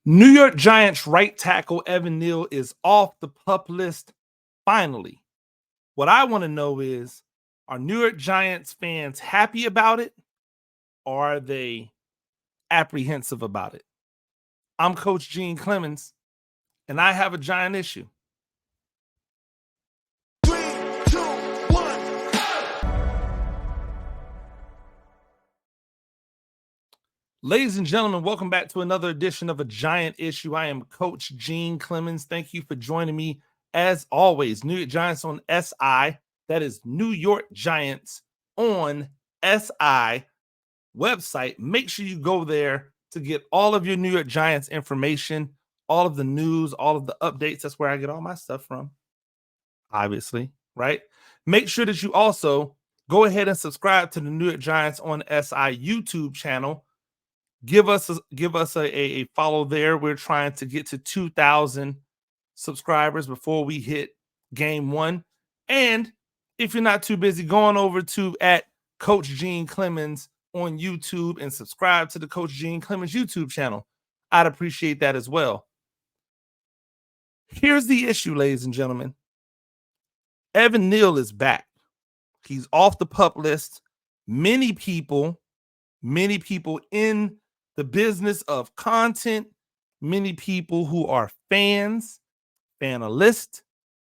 New York Giants right tackle Evan Neal is off the PUP list finally. What I want to know is, are New York Giants fans happy about it, or are they apprehensive about it? I'm Coach Gene Clemons, and I have a giant issue. 3, 2, 1. Ladies and gentlemen, welcome back to another edition of A Giant Issue. I am Coach Gene Clemons. Thank you for joining me. As always, New York Giants on SI. That is New York Giants on SI website. Make sure you go there to get all of your New York Giants information, all of the news, all of the updates. That's where I get all my stuff from, obviously, right? Make sure that you also go ahead and subscribe to the New York Giants on SI YouTube channel. Give us a follow there. We're trying to get to 2,000 subscribers before we hit game one. And if you're not too busy, going over to at Coach Gene Clemons on YouTube and subscribe to the Coach Gene Clemons YouTube channel. I'd appreciate that as well. Here's the issue, ladies and gentlemen. Evan Neal is back. He's off the PUP list. Many people in the business of content, many people who are fans, fanalists,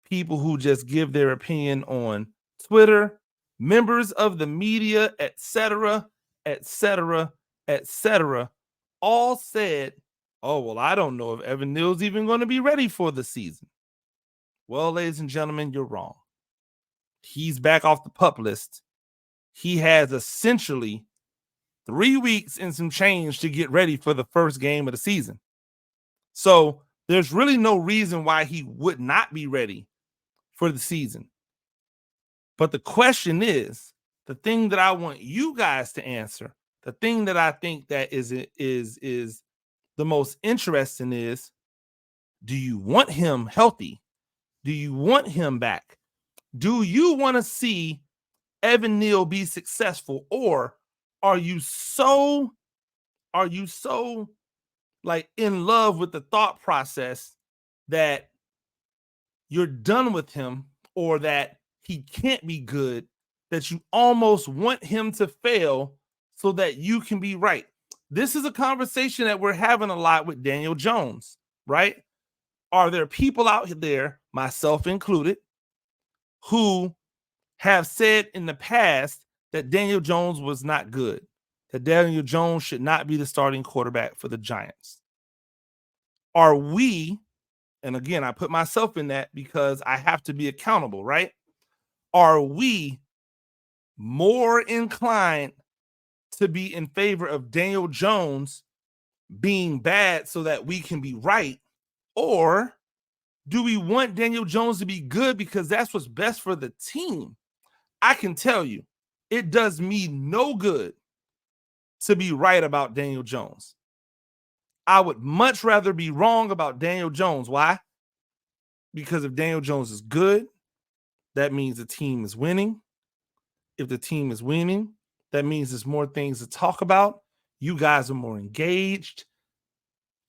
people who just give their opinion on Twitter, members of the media, etc., all said, oh, well, I don't know if Evan Neal's even going to be ready for the season. Well, ladies and gentlemen, you're wrong. He's back off the PUP list. He has essentially 3 weeks and some change to get ready for the first game of the season. So there's really no reason why he would not be ready for the season. But the question is, the thing that I want you guys to answer, the thing that I think that is the most interesting is, do you want him healthy? Do you want him back? Do you want to see Evan Neal be successful, or are you so like in love with the thought process that you're done with him, or that he can't be good, that you almost want him to fail so that you can be right? This is a conversation that we're having a lot with Daniel Jones, right? Are there people out there, myself included, who have said in the past that Daniel Jones was not good, that Daniel Jones should not be the starting quarterback for the Giants? Are we, and again, I put myself in that because I have to be accountable, right? Are we more inclined to be in favor of Daniel Jones being bad so that we can be right? Or do we want Daniel Jones to be good because that's what's best for the team? I can tell you, it does me no good to be right about Daniel Jones. I would much rather be wrong about Daniel Jones. Why? Because if Daniel Jones is good, that means the team is winning. If the team is winning, that means there's more things to talk about. You guys are more engaged.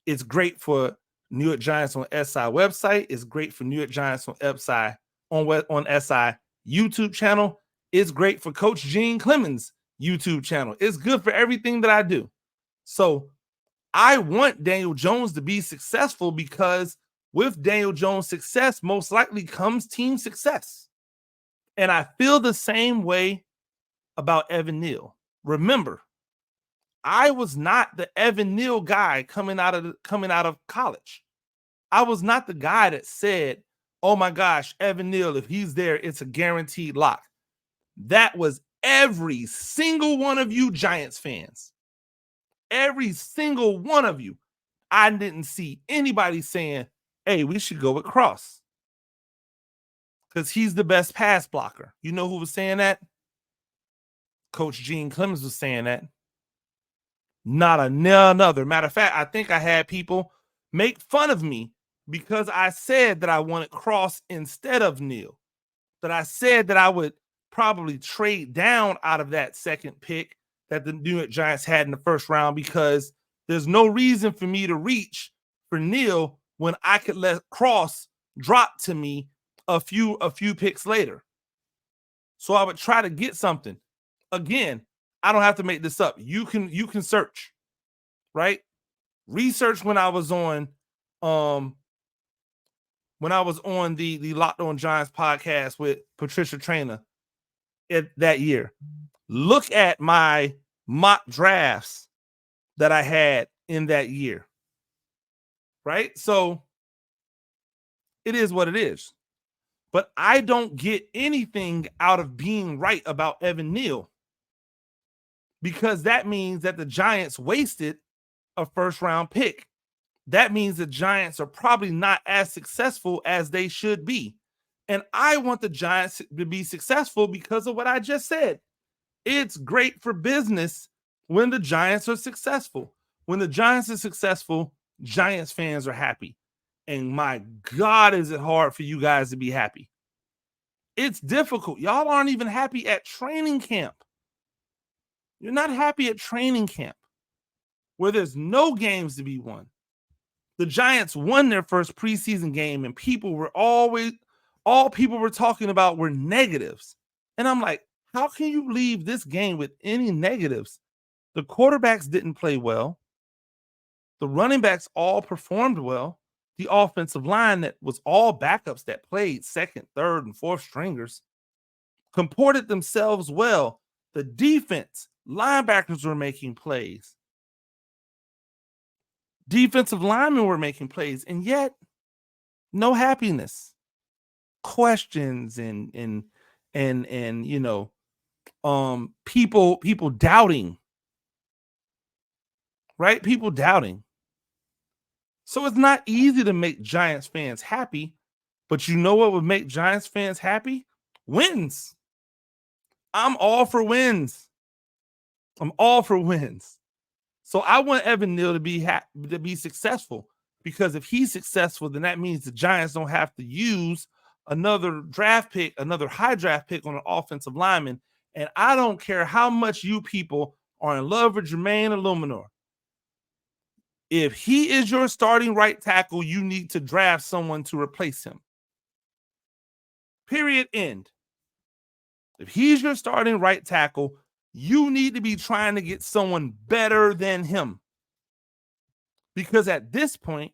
It's great for New York Giants on SI website. It's great for New York Giants on SI YouTube channel. It's great for Coach Gene Clemons YouTube channel. It's good for everything that I do. So I want Daniel Jones to be successful, because with Daniel Jones' success, most likely comes team success. And I feel the same way about Evan Neal. Remember, I was not the Evan Neal guy coming out of college. I was not the guy that said, oh my gosh, Evan Neal, if he's there, it's a guaranteed lock. That was every single one of you Giants fans. Every single one of you. I didn't see anybody saying, hey, we should go with Cross because he's the best pass blocker. You know who was saying that? Coach Gene Clemons was saying that. Not another. Matter of fact, I think I had people make fun of me because I said that I wanted Cross instead of Neal. That I said that I would probably trade down out of that second pick that the New York Giants had in the first round, because there's no reason for me to reach for Neal when I could let Cross drop to me a few picks later. So I would try to get something. Again, I don't have to make this up. You can search, right? Research when I was on the Locked On Giants podcast with Patricia Traina that year. Look at my mock drafts that I had in that year. Right? So it is what it is. But I don't get anything out of being right about Evan Neal, because that means that the Giants wasted a first-round pick. That means the Giants are probably not as successful as they should be. And I want the Giants to be successful because of what I just said. It's great for business when the Giants are successful. When the Giants are successful, Giants fans are happy. And my God, is it hard for you guys to be happy. It's difficult. Y'all aren't even happy at training camp. You're not happy at training camp where there's no games to be won. The Giants won their first preseason game and all people were talking about were negatives. And I'm like, how can you leave this game with any negatives? The quarterbacks didn't play well. The running backs all performed well. The offensive line that was all backups that played second, third, and fourth stringers comported themselves well. The defense, linebackers were making plays. Defensive linemen were making plays, and yet no happiness, questions, and people doubting, right? People doubting. So it's not easy to make Giants fans happy, but you know what would make Giants fans happy? Wins. I'm all for wins. I'm all for wins. So I want Evan Neal to be successful, because if he's successful, then that means the Giants don't have to use another high draft pick on an offensive lineman. And I don't care how much you people are in love with Jermaine Illuminor. If he is your starting right tackle, you need to draft someone to replace him. Period. End. If he's your starting right tackle, you need to be trying to get someone better than him. Because at this point,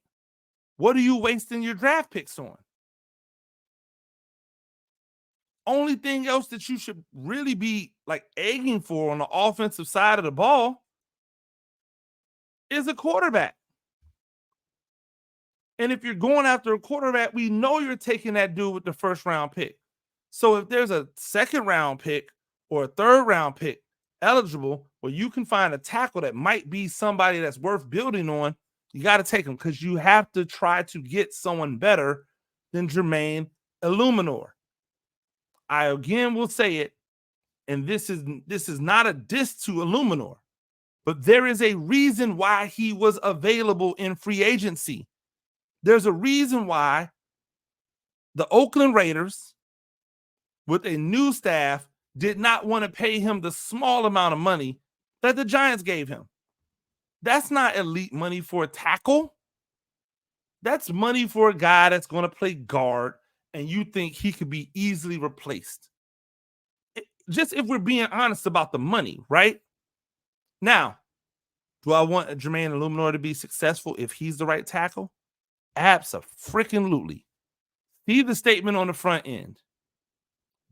what are you wasting your draft picks on? Only thing else that you should really be like egging for on the offensive side of the ball is a quarterback. And if you're going after a quarterback, we know you're taking that dude with the first round pick. So if there's a second round pick or a third round pick eligible where you can find a tackle that might be somebody that's worth building on, you got to take them, because you have to try to get someone better than Jermaine Illuminor. I again will say it, and this is not a diss to Illuminor, but there is a reason why he was available in free agency. There's a reason why the Oakland Raiders, with a new staff, did not want to pay him the small amount of money that the Giants gave him. That's not elite money for a tackle. That's money for a guy that's going to play guard, and you think he could be easily replaced. Just if we're being honest about the money, right? Now, do I want Jermaine Illuminor to be successful if he's the right tackle? Abso-freaking-lutely. See the statement on the front end.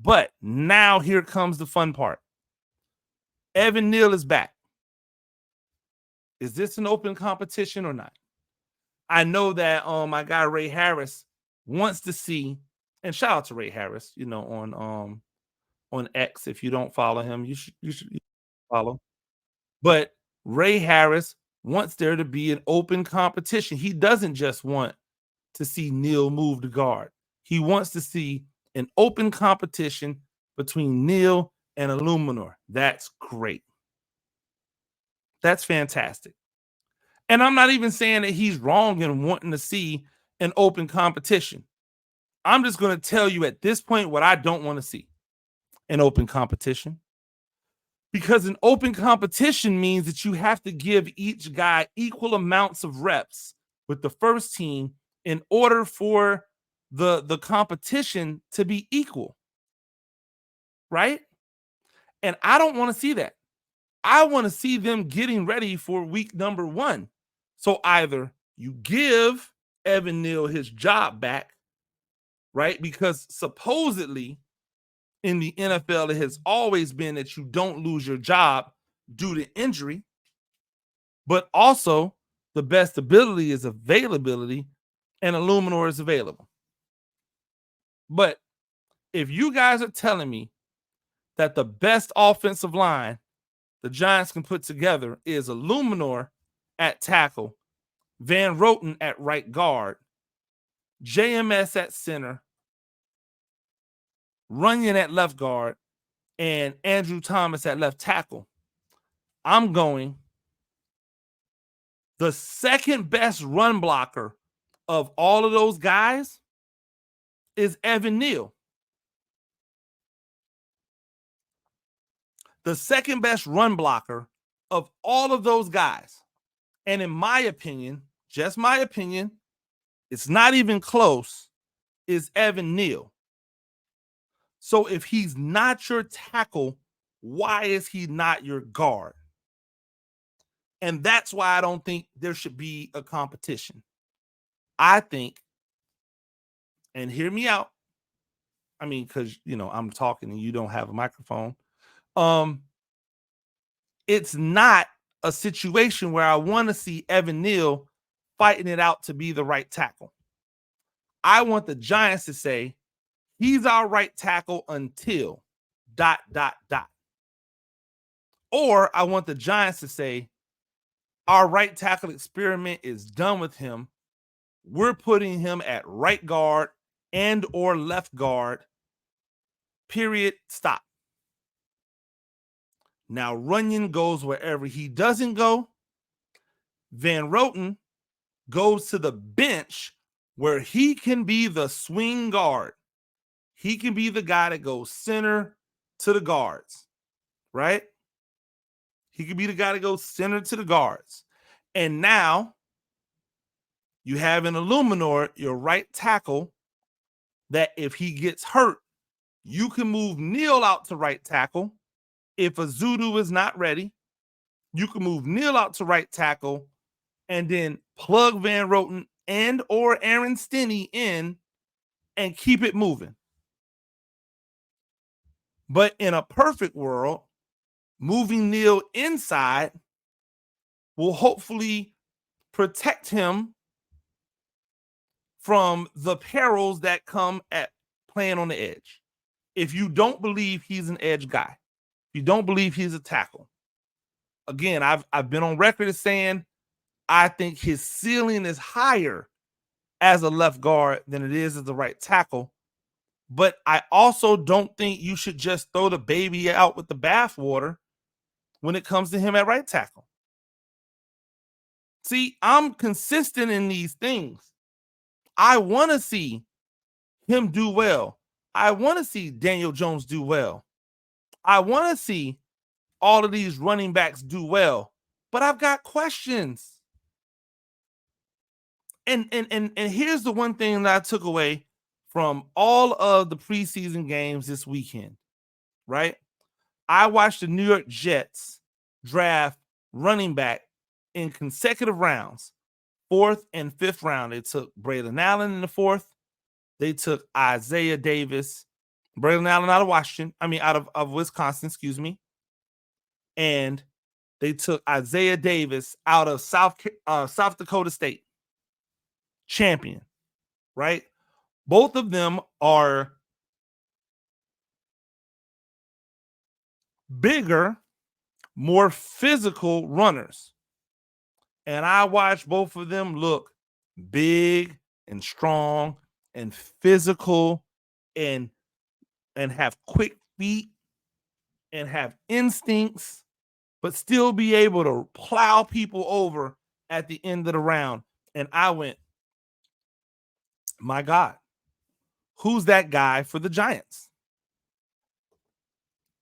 But now here comes the fun part. Evan Neal is back. Is this an open competition or not? I know that my guy Ray Harris wants to see, and shout out to Ray Harris, on X. If you don't follow him, you should follow. But Ray Harris wants there to be an open competition. He doesn't just want to see Neal move to guard. He wants to see an open competition between Neal and Illuminor. That's great. That's fantastic. And I'm not even saying that he's wrong in wanting to see an open competition. I'm just going to tell you at this point what I don't want to see: an open competition. Because an open competition means that you have to give each guy equal amounts of reps with the first team in order for the competition to be equal, right? And I don't want to see that. I want to see them getting ready for week number 1. So either you give Evan Neal his job back, right? Because supposedly in the NFL, it has always been that you don't lose your job due to injury, but also the best ability is availability, and Illuminor is available. But if you guys are telling me that the best offensive line the Giants can put together is Illuminor at tackle, Van Roten at right guard, JMS at center, Runyon at left guard, and Andrew Thomas at left tackle, I'm going the second best run blocker of all of those guys is Evan Neal. The second best run blocker of all of those guys. And in my opinion, just my opinion, it's not even close, is Evan Neal. So if he's not your tackle, why is he not your guard? And that's why I don't think there should be a competition. I think, and hear me out, I mean, because, I'm talking and you don't have a microphone. It's not a situation where I want to see Evan Neal fighting it out to be the right tackle. I want the Giants to say, he's our right tackle until ... Or I want the Giants to say, our right tackle experiment is done with him. We're putting him at right guard and or left guard. Period. Stop. Now Runyon goes wherever he doesn't go. Van Roten goes to the bench where he can be the swing guard. He can be the guy that goes center to the guards, right? He can be the guy that goes center to the guards. And now you have an Illuminor, your right tackle, that if he gets hurt, you can move Neal out to right tackle. If Azudu is not ready, you can move Neal out to right tackle and then plug Van Roten and or Aaron Stinney in and keep it moving. But in a perfect world, moving Neal inside will hopefully protect him from the perils that come at playing on the edge. If you don't believe he's an edge guy, if you don't believe he's a tackle, again, I've been on record as saying I think his ceiling is higher as a left guard than it is as a right tackle. But I also don't think you should just throw the baby out with the bathwater when it comes to him at right tackle. See, I'm consistent in these things. I want to see him do well. I want to see Daniel Jones do well. I want to see all of these running backs do well. But I've got questions. And here's the one thing that I took away from all of the preseason games this weekend, right? I watched the New York Jets draft running back in consecutive rounds, 4th and 5th round. They took Braylon Allen in the 4th. They took Isaiah Davis, Braylon Allen out of Washington, out of Wisconsin, excuse me. And they took Isaiah Davis out of South Dakota State. Champion, right? Both of them are bigger, more physical runners. And I watched both of them look big and strong and physical and have quick feet and have instincts, but still be able to plow people over at the end of the round. And I went, my God, who's that guy for the Giants?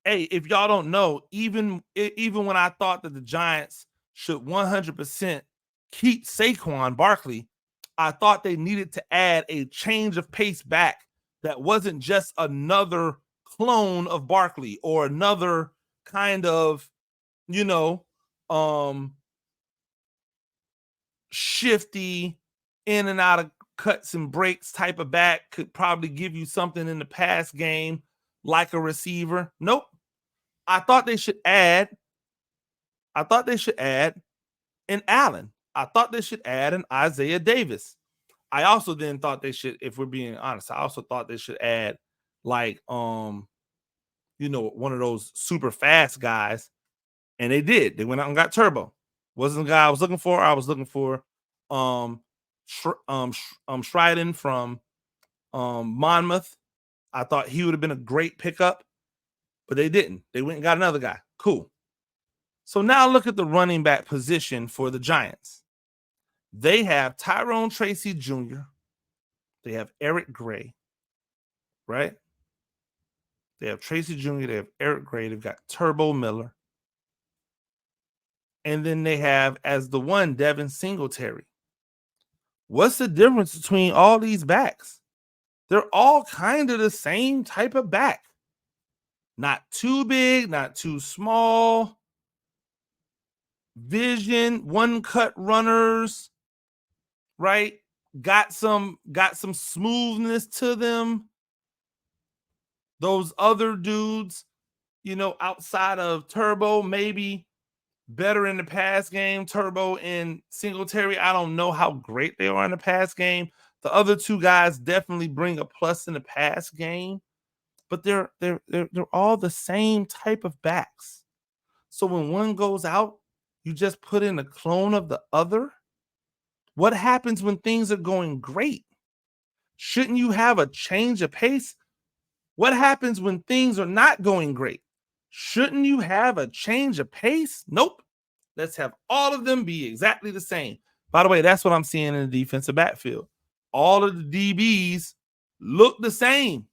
Hey, if y'all don't know, even when I thought that the Giants should 100% keep Saquon Barkley, I thought they needed to add a change of pace back that wasn't just another clone of Barkley or another kind of, you know, um shifty in and out of cuts and breaks type of back. Could probably give you something in the pass game like a receiver. Nope. I thought they should add an Allen. I thought they should add an Isaiah Davis. I also then thought they should, if we're being honest, I also thought they should add like one of those super fast guys. And they did. They went out and got Turbo. Wasn't the guy I was looking for. I was looking for Shryden from Monmouth. I thought he would have been a great pickup, but they didn't. They went and got another guy. Cool. So now look at the running back position for the Giants. They have Tyrone Tracy Jr. They have Eric Gray, right? They have Tracy Jr. They have Eric Gray. They've got Turbo Miller. And then they have as the one Devin Singletary. What's the difference between all these backs? They're all kind of the same type of back. Not too big, not too small. Vision, one cut runners, right? Got some smoothness to them. Those other dudes, outside of Turbo, maybe better in the pass game. Turbo and Singletary, I don't know how great they are in the pass game. The other two guys definitely bring a plus in the pass game, but they're all the same type of backs. So when one goes out, you just put in a clone of the other. What happens when things are going great? Shouldn't you have a change of pace? What happens when things are not going great? Shouldn't you have a change of pace? Nope. Let's have all of them be exactly the same. By the way, that's what I'm seeing in the defensive backfield. All of the DBs look the same.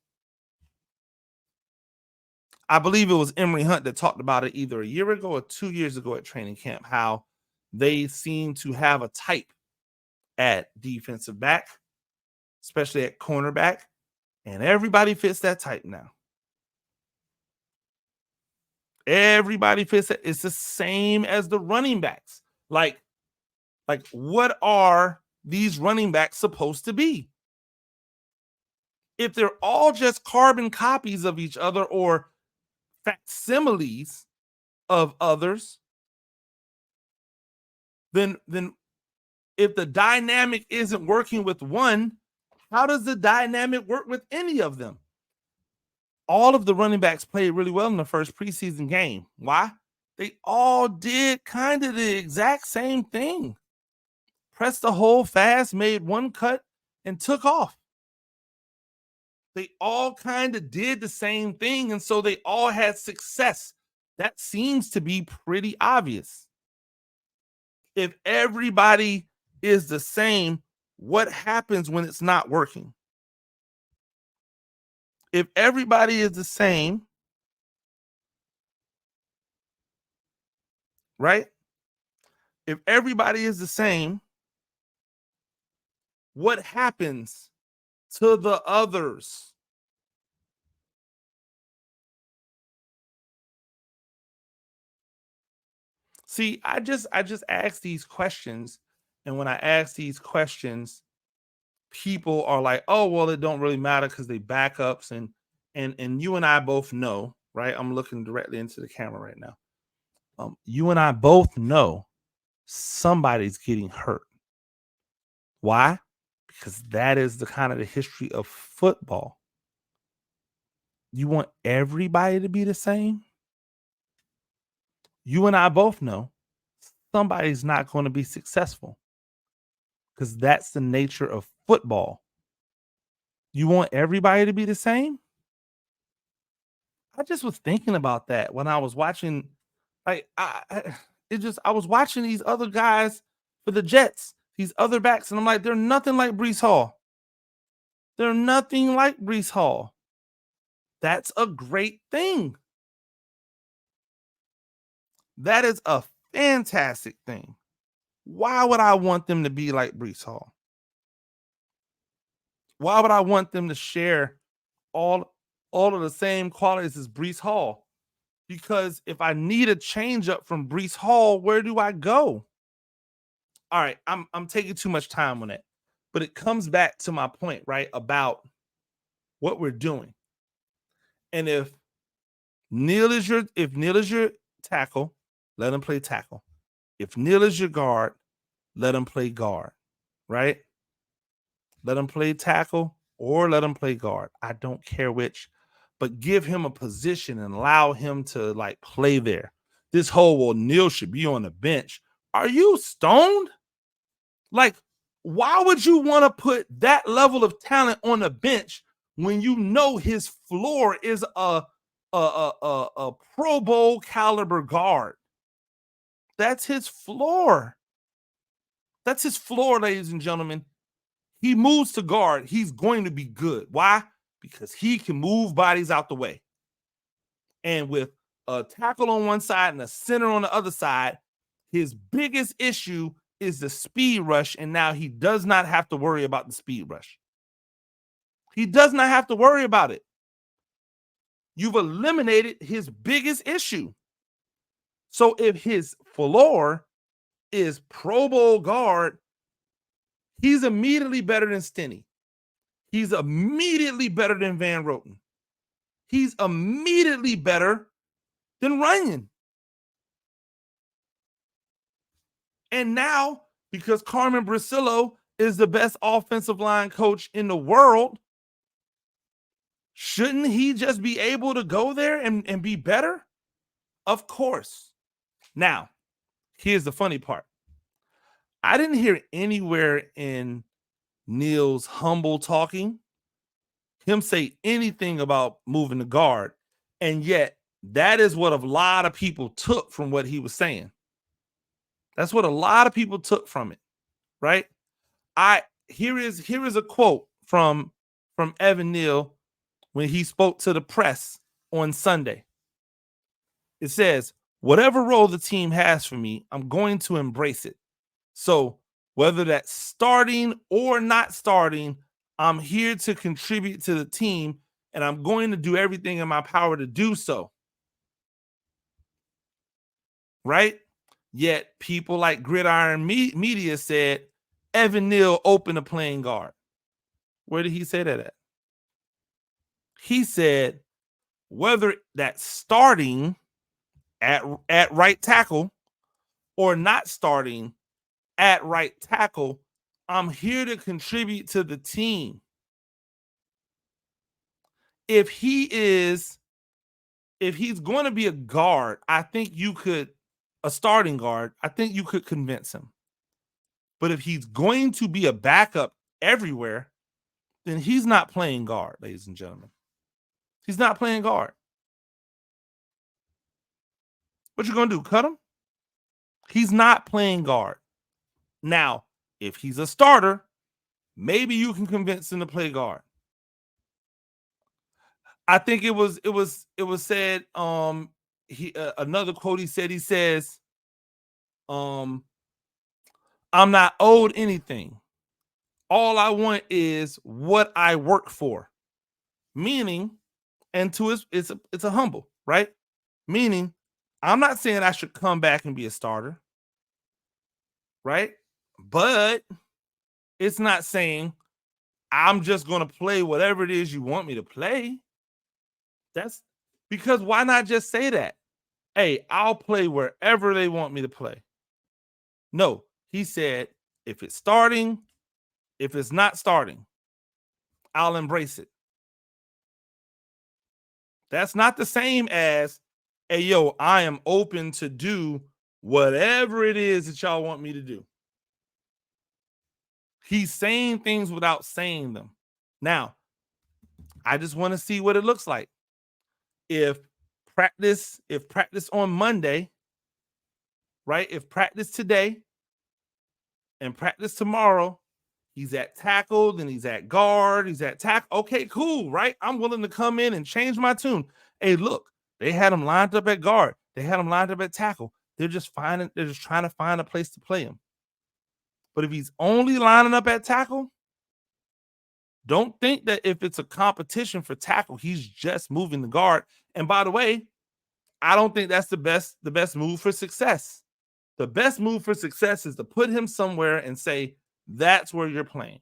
I believe it was Emory Hunt that talked about it either a year ago or 2 years ago at training camp, how they seem to have a type at defensive back, especially at cornerback, and everybody fits that type now. Everybody fits it. It's the same as the running backs. Like what are these running backs supposed to be? If they're all just carbon copies of each other or facsimiles of others, then if the dynamic isn't working with one, how does the dynamic work with any of them? All of the running backs played really well in the first preseason game. Why? They all did kind of the exact same thing. Pressed the hole fast, made one cut, and took off. They all kind of did the same thing, and so they all had success. That seems to be pretty obvious. If everybody is the same, what happens when it's not working? If everybody is the same, right? If everybody is the same, what happens to the others? See, I just ask these questions, and when I ask these questions, people are like, "Oh, well, it don't really matter because they backups," and you and I both know, right? I'm looking directly into the camera right now. You and I both know somebody's getting hurt. Why? Because that is the kind of the history of football. You want everybody to be the same? You and I both know somebody's not going to be successful because that's the nature of football. You want everybody to be the same? I just was thinking about that when I was watching. I was watching these other guys for the Jets, these other backs, and I'm like, they're nothing like Breece Hall. They're nothing like Breece Hall. That's a great thing. That is a fantastic thing. Why would I want them to be like Breece Hall? Why would I want them to share all of the same qualities as Breece Hall? Because if I need a change up from Breece Hall, where do I go? All right, I'm taking too much time on it, but it comes back to my point, right, about what we're doing. And if Neal is your tackle, let him play tackle. If Neal is your guard, let him play guard, right? Let him play tackle or let him play guard. I don't care which, but give him a position and allow him to like play there. This whole, well, Neal should be on the bench. Are you stoned? Like, why would you want to put that level of talent on the bench when you know his floor is a Pro Bowl caliber guard? That's his floor. That's his floor, ladies and gentlemen. He moves to guard, he's going to be good. Why? Because he can move bodies out the way. And with a tackle on one side and a center on the other side, his biggest issue is the speed rush, and now he does not have to worry about the speed rush. He does not have to worry about it. You've eliminated his biggest issue. So if his floor is Pro Bowl guard, he's immediately better than Stinney. He's immediately better than Van Roten. He's immediately better than Runyon. And now, because Carmen Bricillo is the best offensive line coach in the world, shouldn't he just be able to go there and be better? Of course. Now, here's the funny part. I didn't hear anywhere in Neal's humble talking him say anything about moving the guard. And yet, that is what a lot of people took from what he was saying. That's what a lot of people took from it, right? Here is a quote from Evan Neal when he spoke to the press on Sunday. It says, "Whatever role the team has for me, I'm going to embrace it. So whether that's starting or not starting, I'm here to contribute to the team, and I'm going to do everything in my power to do so." Right? Yet people like Gridiron Media said Evan Neal opened a playing guard. Where did he say that at? He said whether that's starting at right tackle or not starting at right tackle, I'm here to contribute to the team. If he's going to be a guard, I think a starting guard, I think you could convince him. But if he's going to be a backup everywhere, then he's not playing guard, ladies and gentlemen. He's not playing guard. What you going to do, cut him? He's not playing guard. Now, if he's a starter, maybe you can convince him to play guard. I think it was said another quote he says I'm not owed anything. All I want is what I work for. Meaning, and to his it's a humble, right? Meaning, I'm not saying I should come back and be a starter, right? But it's not saying I'm just going to play whatever it is you want me to play. That's because why not just say that? Hey, I'll play wherever they want me to play. No, he said, if it's starting, if it's not starting, I'll embrace it. That's not the same as, hey, yo, I am open to do whatever it is that y'all want me to do. He's saying things without saying them. Now, I just want to see what it looks like. If practice on Monday, right? If practice today and practice tomorrow, he's at tackle, then he's at guard, he's at tackle. Okay, cool, right? I'm willing to come in and change my tune. Hey, look, they had him lined up at guard. They had him lined up at tackle. They're just trying to find a place to play him. But if he's only lining up at tackle, Don't think that if it's a competition for tackle, he's just moving the guard. And by the way, I don't think that's the best move for success. The best move for success is to put him somewhere and say, that's where you're playing.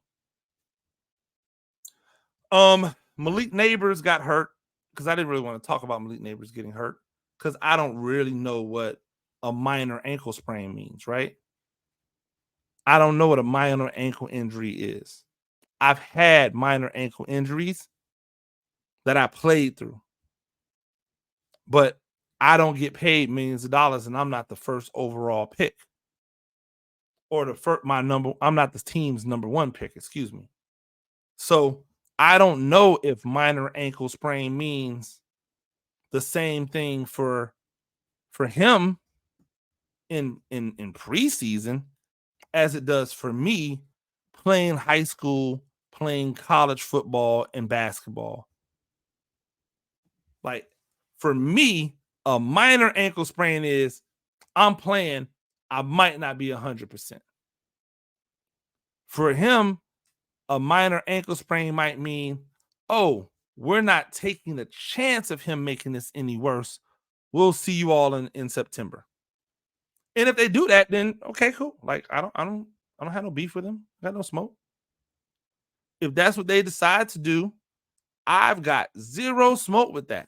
Malik Neighbors got hurt because I didn't really want to talk about Malik Neighbors getting hurt because I don't really know what a minor ankle sprain means, right? I don't know what a minor ankle injury is. I've had minor ankle injuries that I played through, but I don't get paid millions of dollars, and I'm not the first overall pick or the first I'm not the team's number one pick, excuse me. So I don't know if minor ankle sprain means the same thing for him in preseason as it does for me playing high school, playing college football and basketball. Like for me, a minor ankle sprain is I'm playing, I might not be 100%. For him, a minor ankle sprain might mean, oh, we're not taking the chance of him making this any worse. We'll see you all in September. And if they do that, then okay, cool. Like I don't have no beef with them. I got no smoke. If that's what they decide to do, I've got zero smoke with that.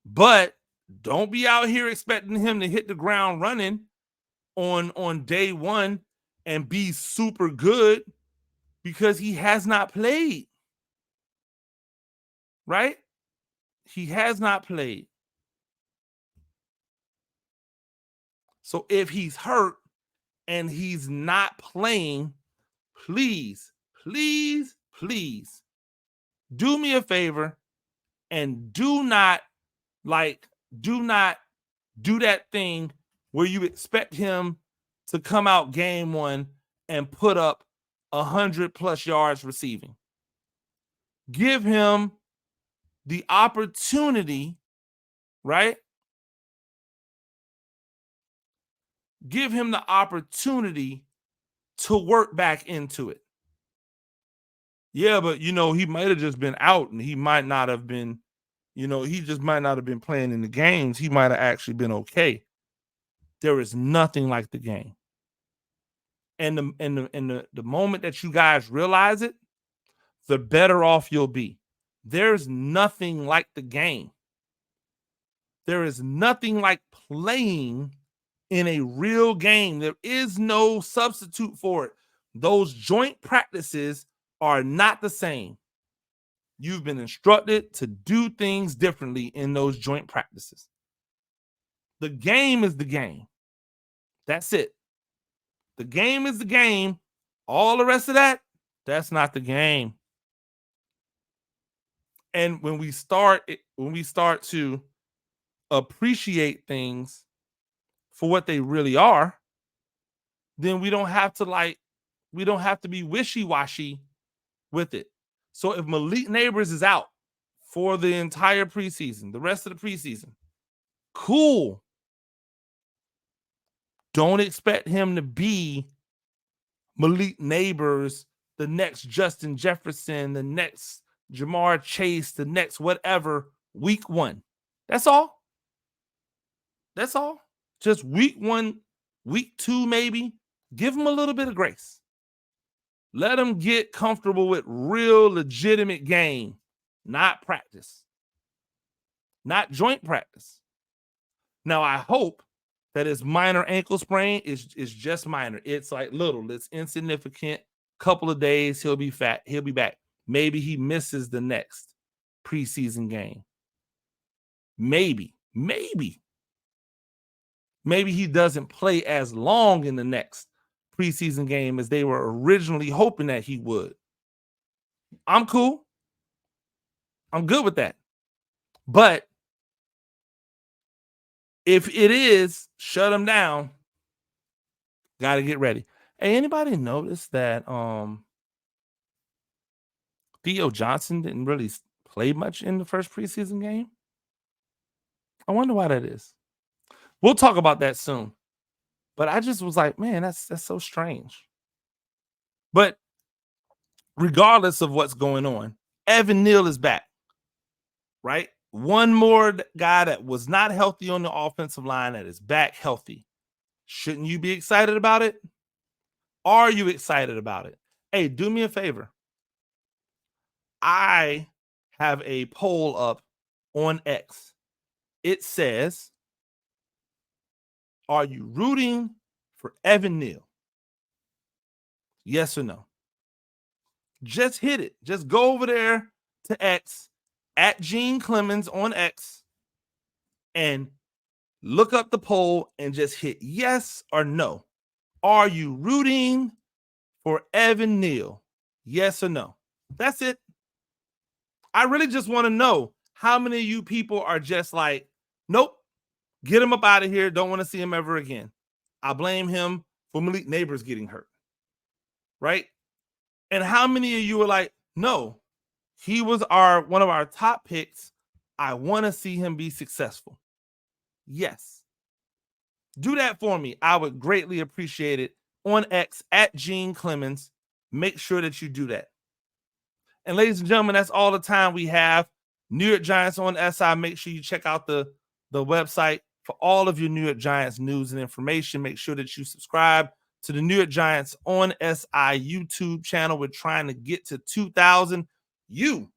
But don't be out here expecting him to hit the ground running on day one and be super good because he has not played. Right? He has not played. So if he's hurt and he's not playing, please, please, please do me a favor and do not do that thing where you expect him to come out game one and put up 100+ yards receiving. Give him the opportunity, right? Give him the opportunity to work back into it. Yeah, but he might have just been out and he might not have been, he just might not have been playing in the games. He might have actually been okay. There is nothing like the game. And the moment that you guys realize it, the better off you'll be. There's nothing like the game. There is nothing like playing in a real game. There is no substitute for it. Those joint practices are not the same. You've been instructed to do things differently in those joint practices. The game is the game. That's it. The game is the game. All the rest of that, that's not the game. And when we start to appreciate things for what they really are, then we don't have to be wishy-washy with it. So if Malik Neighbors is out for the entire preseason, the rest of the preseason, cool. Don't expect him to be Malik Neighbors, the next Justin Jefferson, the next Jamar Chase, the next whatever, week one. That's all. That's all. Just week one, week two, maybe. Give him a little bit of grace. Let him get comfortable with real legitimate game, not practice, not joint practice. Now, I hope that his minor ankle sprain is just minor. It's like little, it's insignificant. Couple of days, he'll be back. Maybe he misses the next preseason game. Maybe he doesn't play as long in the next preseason game as they were originally hoping that he would. I'm cool. I'm good with that. But if it is, shut him down. Got to get ready. Hey, anybody notice that Theo Johnson didn't really play much in the first preseason game? I wonder why that is. We'll talk about that soon. But I just was like, man, that's so strange. But regardless of what's going on, Evan Neal is back, right? One more guy that was not healthy on the offensive line that is back healthy. Shouldn't you be excited about it? Are you excited about it? Hey, do me a favor. I have a poll up on X. It says, are you rooting for Evan Neal? Yes or no? Just hit it. Just go over there to X at Gene Clemons on X and look up the poll and just hit yes or no. Are you rooting for Evan Neal? Yes or no? That's it. I really just want to know how many of you people are just like, nope, get him up out of here. Don't want to see him ever again. I blame him for Malik Neighbors getting hurt. Right? And how many of you are like, no, he was one of our top picks. I want to see him be successful. Yes. Do that for me. I would greatly appreciate it. On X at Gene Clemons. Make sure that you do that. And ladies and gentlemen, that's all the time we have. New York Giants on SI. Make sure you check out the website for all of your New York Giants news and information. Make sure that you subscribe to the New York Giants on SI YouTube channel. We're trying to get to 2,000. You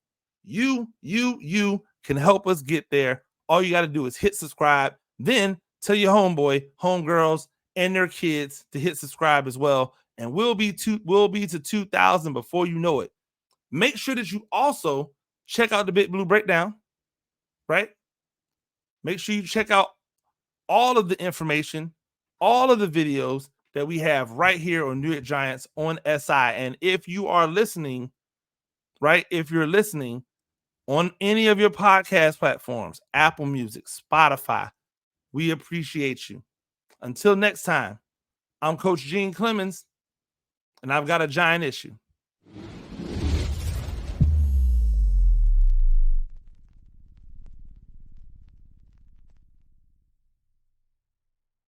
can help us get there. All you got to do is hit subscribe. Then tell your homeboy, homegirls, and their kids to hit subscribe as well. And we'll be to 2,000 before you know it. Make sure that you also check out the Big Blue Breakdown, right? Make sure you check out all of the information, all of the videos that we have right here on New York Giants on SI. And if you are listening, right, if you're listening on any of your podcast platforms, Apple Music, Spotify, we appreciate you. Until next time, I'm Coach Gene Clemons, and I've got a giant issue.